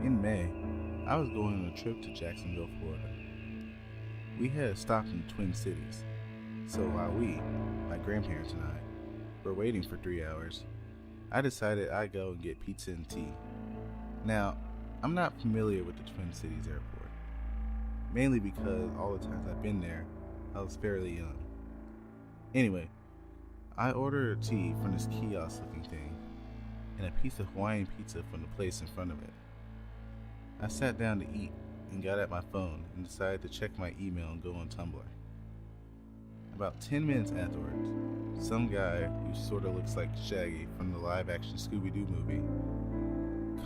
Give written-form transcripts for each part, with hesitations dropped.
In May, I was going on a trip to Jacksonville, Florida. We had a stop in the Twin Cities, so while we, my grandparents and I, were waiting for 3 hours, I decided I'd go and get pizza and tea. Now, I'm not familiar with the Twin Cities airport, mainly because all the times I've been there, I was fairly young. Anyway, I ordered a tea from this kiosk-looking thing, and a piece of Hawaiian pizza from the place in front of it. I sat down to eat and got at my phone and decided to check my email and go on Tumblr. About 10 minutes afterwards, some guy who sort of looks like Shaggy from the live-action Scooby-Doo movie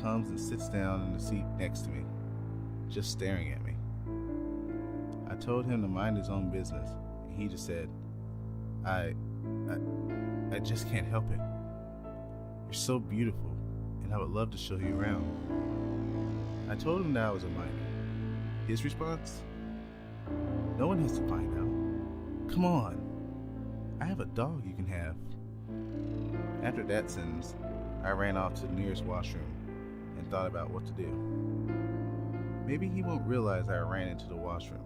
comes and sits down in the seat next to me, just staring at me. I told him to mind his own business, and he just said, I just can't help it. You're so beautiful, and I would love to show you around. I told him that I was a minor. His response? No one has to find out. Come on. I have a dog you can have. After that sentence, I ran off to the nearest washroom and thought about what to do. Maybe he won't realize I ran into the washroom,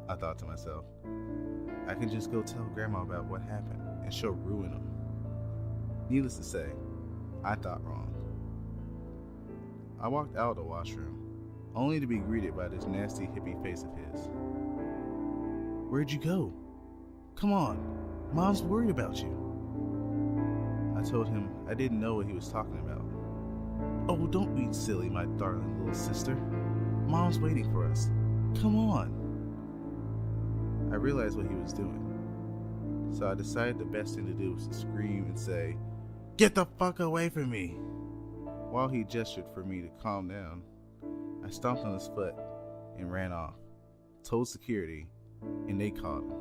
I thought to myself. I can just go tell Grandma about what happened, and she'll ruin him. Needless to say, I thought wrong. I walked out of the washroom, only to be greeted by this nasty hippie face of his. Where'd you go? Come on, Mom's worried about you. I told him I didn't know what he was talking about. Oh, don't be silly, my darling little sister. Mom's waiting for us. Come on. I realized what he was doing, so I decided the best thing to do was to scream and say, "Get the fuck away from me!" While he gestured for me to calm down, I stomped on his foot and ran off, told security, and they caught him.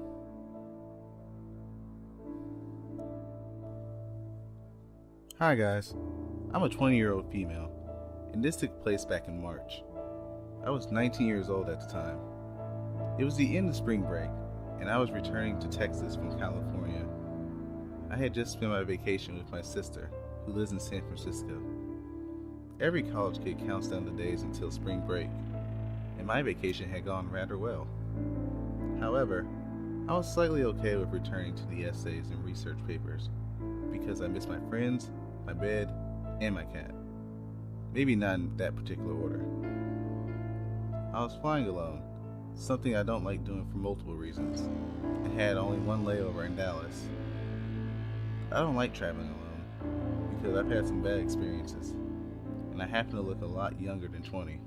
Hi guys, I'm a 20-year-old female, and this took place back in March. I was 19 years old at the time. It was the end of spring break, and I was returning to Texas from California. I had just spent my vacation with my sister, who lives in San Francisco. Every college kid counts down the days until spring break, and my vacation had gone rather well. However, I was slightly okay with returning to the essays and research papers, because I missed my friends, my bed, and my cat. Maybe not in that particular order. I was flying alone, something I don't like doing for multiple reasons, and had only one layover in Dallas. I don't like traveling alone, because I've had some bad experiences, and I happen to look a lot younger than 20.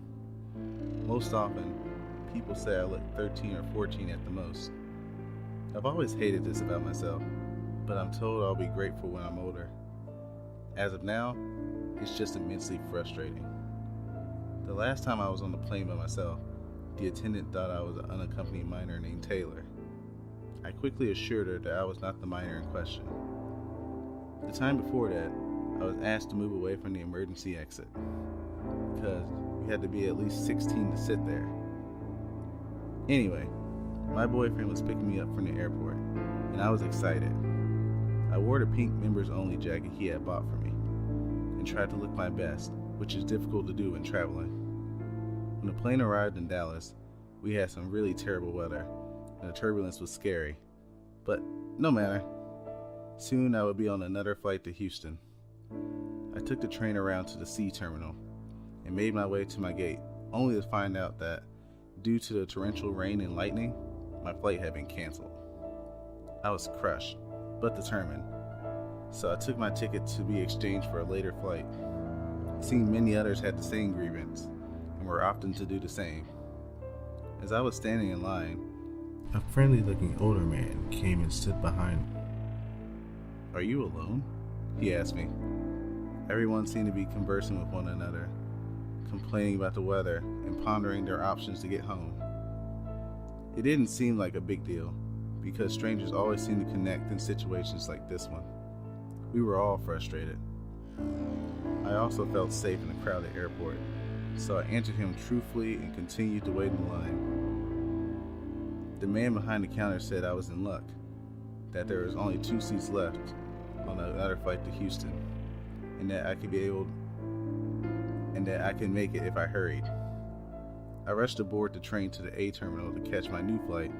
Most often, people say I look 13 or 14 at the most. I've always hated this about myself, but I'm told I'll be grateful when I'm older. As of now, it's just immensely frustrating. The last time I was on the plane by myself, the attendant thought I was an unaccompanied minor named Taylor. I quickly assured her that I was not the minor in question. The time before that, I was asked to move away from the emergency exit, because you had to be at least 16 to sit there. Anyway, my boyfriend was picking me up from the airport, and I was excited. I wore the pink members-only jacket he had bought for me, and tried to look my best, which is difficult to do when traveling. When the plane arrived in Dallas, we had some really terrible weather, and the turbulence was scary, but no matter. Soon I would be on another flight to Houston. I took the train around to the C terminal and made my way to my gate, only to find out that, due to the torrential rain and lightning, my flight had been canceled. I was crushed, but determined, so I took my ticket to be exchanged for a later flight. It seemed many others had the same grievance, and were opting to do the same. As I was standing in line, a friendly-looking older man came and stood behind me. "Are you alone?" he asked me. Everyone seemed to be conversing with one another, complaining about the weather and pondering their options to get home. It didn't seem like a big deal, because strangers always seem to connect in situations like this one. We were all frustrated. I also felt safe in a crowded airport, so I answered him truthfully and continued to wait in line. The man behind the counter said I was in luck, that there was only 2 seats left on another flight to Houston, and that I could be able and that I could make it if I hurried. I rushed aboard the train to the A terminal to catch my new flight,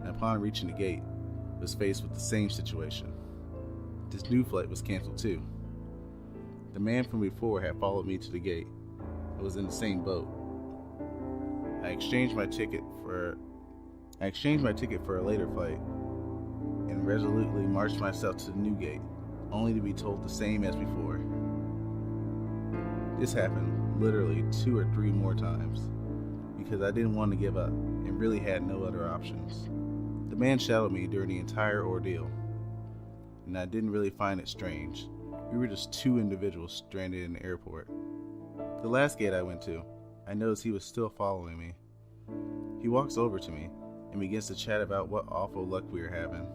and upon reaching the gate, was faced with the same situation. This new flight was canceled too. The man from before had followed me to the gate and was in the same boat. I exchanged my ticket for a later flight and resolutely marched myself to the new gate, only to be told the same as before. This happened literally 2 or 3 more times because I didn't want to give up and really had no other options. The man shadowed me during the entire ordeal, and I didn't really find it strange. We were just 2 individuals stranded in the airport. The last gate I went to, I noticed he was still following me. He walks over to me and begins to chat about what awful luck we were having.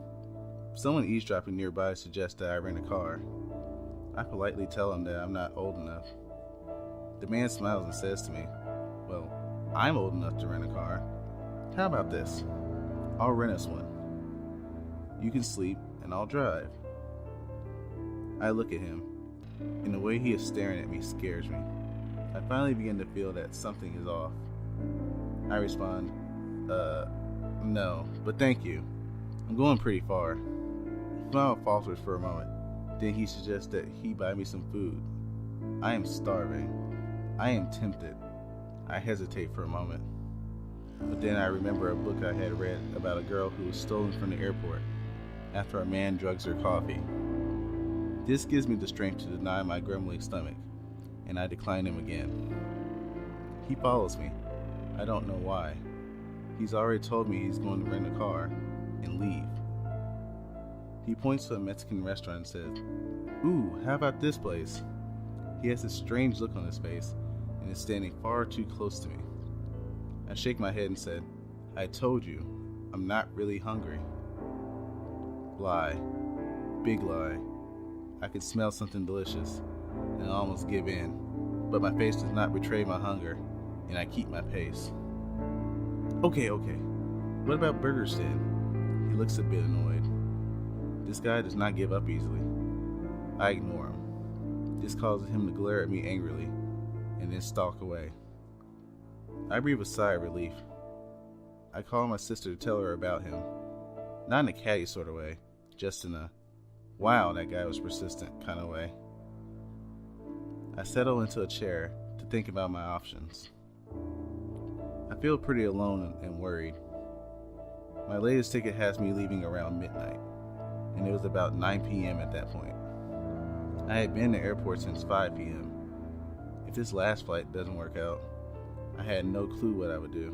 Someone eavesdropping nearby suggests that I rent a car. I politely tell him that I'm not old enough. The man smiles and says to me, "Well, I'm old enough to rent a car. How about this? I'll rent us one. You can sleep and I'll drive." I look at him, and the way he is staring at me scares me. I finally begin to feel that something is off. I respond, no, but thank you. I'm going pretty far." His smile falters for a moment. Then he suggests that he buy me some food. I am starving. I am tempted. I hesitate for a moment. But then I remember a book I had read about a girl who was stolen from the airport after a man drugs her coffee. This gives me the strength to deny my grumbling stomach, and I decline him again. He follows me. I don't know why. He's already told me he's going to rent a car and leave. He points to a Mexican restaurant and says, "Ooh, how about this place?" He has a strange look on his face and is standing far too close to me. I shake my head and said, "I told you, I'm not really hungry." Lie. Big lie. I could smell something delicious and I almost give in, but my face does not betray my hunger and I keep my pace. Okay. What about burgers then?" He looks a bit annoyed. This guy does not give up easily. I ignore him. This causes him to glare at me angrily and then stalk away. I breathe a sigh of relief. I call my sister to tell her about him. Not in a catty sort of way, just in a, "Wow, that guy was persistent" kind of way. I settle into a chair to think about my options. I feel pretty alone and worried. My latest ticket has me leaving around midnight, and it was about 9 p.m. at that point. I had been in the airport since 5 p.m. If this last flight doesn't work out, I had no clue what I would do.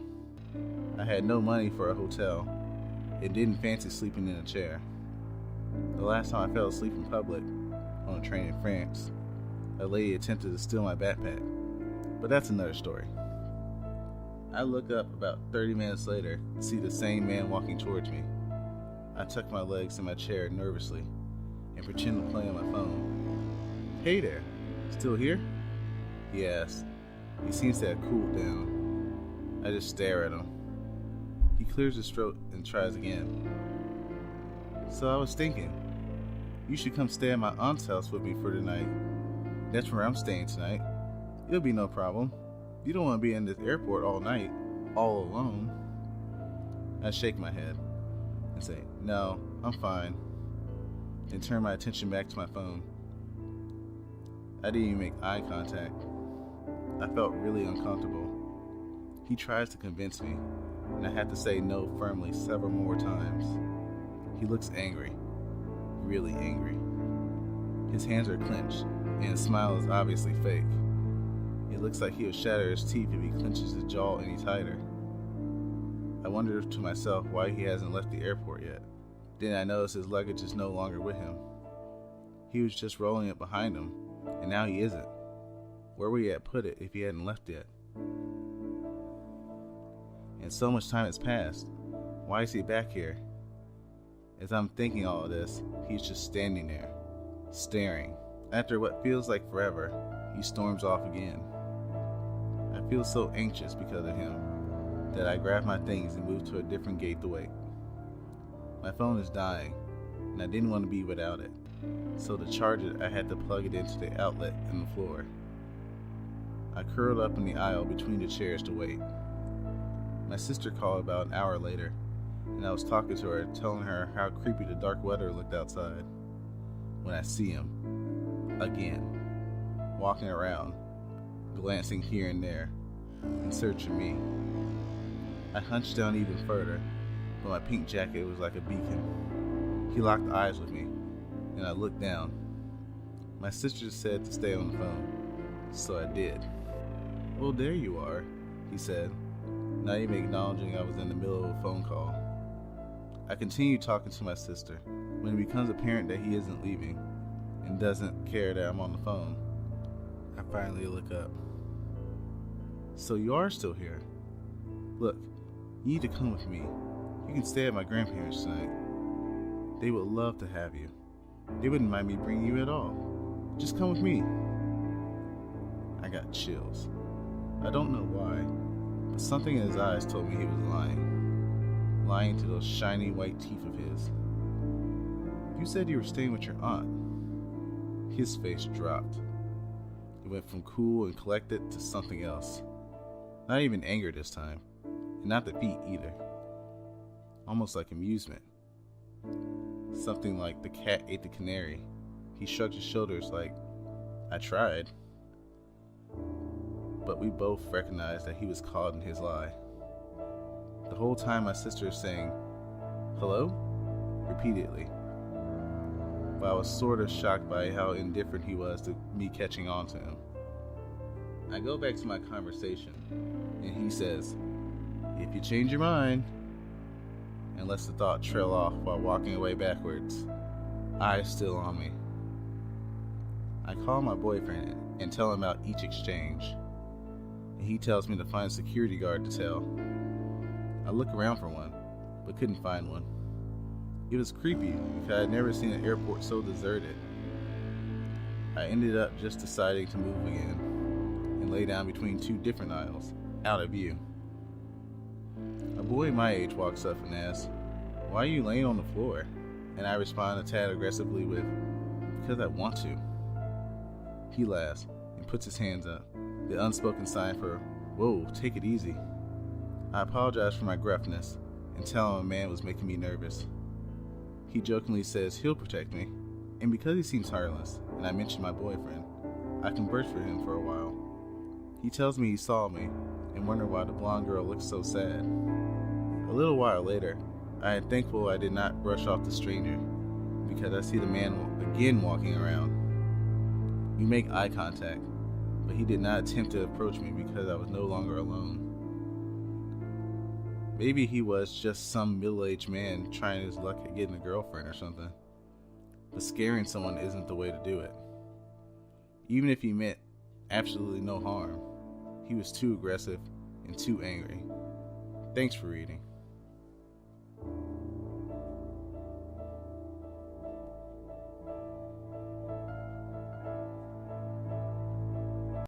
I had no money for a hotel and didn't fancy sleeping in a chair. The last time I fell asleep in public, on a train in France, a lady attempted to steal my backpack, but that's another story. I look up about 30 minutes later and see the same man walking towards me. I tuck my legs in my chair nervously and pretend to play on my phone. "Hey there, still here?" he asks. He seems to have cooled down. I just stare at him. He clears his throat and tries again. "So I was thinking, you should come stay at my aunt's house with me for the night. That's where I'm staying tonight. It'll be no problem. You don't want to be in this airport all night, all alone." I shake my head and say, "No, I'm fine," and turn my attention back to my phone. I didn't even make eye contact. I felt really uncomfortable. He tries to convince me, and I have to say no firmly several more times. He looks angry, really angry. His hands are clenched, and his smile is obviously fake. It looks like he will shatter his teeth if he clenches his jaw any tighter. I wonder to myself why he hasn't left the airport yet. Then I notice his luggage is no longer with him. He was just rolling it behind him, and now he isn't. Where would he have put it if he hadn't left yet? And so much time has passed. Why is he back here? As I'm thinking all of this, he's just standing there, staring. After what feels like forever, he storms off again. I feel so anxious because of him that I grab my things and move to a different gate to wait. My phone is dying, and I didn't want to be without it, so to charge it I had to plug it into the outlet in the floor. I curled up in the aisle between the chairs to wait. My sister called about an hour later, and I was talking to her, telling her how creepy the dark weather looked outside, when I see him, again, walking around, glancing here and there, in search of me. I hunched down even further, but my pink jacket was like a beacon. He locked eyes with me, and I looked down. My sister said to stay on the phone, so I did. "Well, there you are," he said, not even acknowledging I was in the middle of a phone call. I continued talking to my sister. When it becomes apparent that he isn't leaving and doesn't care that I'm on the phone, I finally look up. "So you are still here? Look, you need to come with me. You can stay at my grandparents tonight. They would love to have you. They wouldn't mind me bringing you at all. Just come with me." I got chills. I don't know why, but something in his eyes told me he was lying. Lying to those shiny white teeth of his. "You said you were staying with your aunt." His face dropped. It went from cool and collected to something else. Not even anger this time, and not defeat either. Almost like amusement. Something like the cat ate the canary. He shrugged his shoulders like, "I tried." But we both recognized that he was caught in his lie. The whole time my sister was saying, "Hello?" repeatedly. But I was sort of shocked by how indifferent he was to me catching on to him. I go back to my conversation, and he says, "If you change your mind," and lets the thought trail off while walking away backwards, eyes still on me. I call my boyfriend and tell him about each exchange, and he tells me to find a security guard to tell. I look around for one, but couldn't find one. It was creepy because I had never seen an airport so deserted. I ended up just deciding to move again and lay down between two different aisles, out of view. A boy my age walks up and asks, "Why are you laying on the floor?" And I respond a tad aggressively with, "Because I want to." He laughs and puts his hands up, the unspoken sign for, "Whoa, take it easy." I apologize for my gruffness and tell him a man was making me nervous. He jokingly says he'll protect me, and because he seems harmless and I mentioned my boyfriend, I conversed with him for a while. He tells me he saw me and wondered why the blonde girl looked so sad. A little while later, I am thankful I did not brush off the stranger, because I see the man again walking around. We make eye contact, but he did not attempt to approach me because I was no longer alone. Maybe he was just some middle-aged man trying his luck at getting a girlfriend or something. But scaring someone isn't the way to do it. Even if he meant absolutely no harm, he was too aggressive and too angry. Thanks for reading.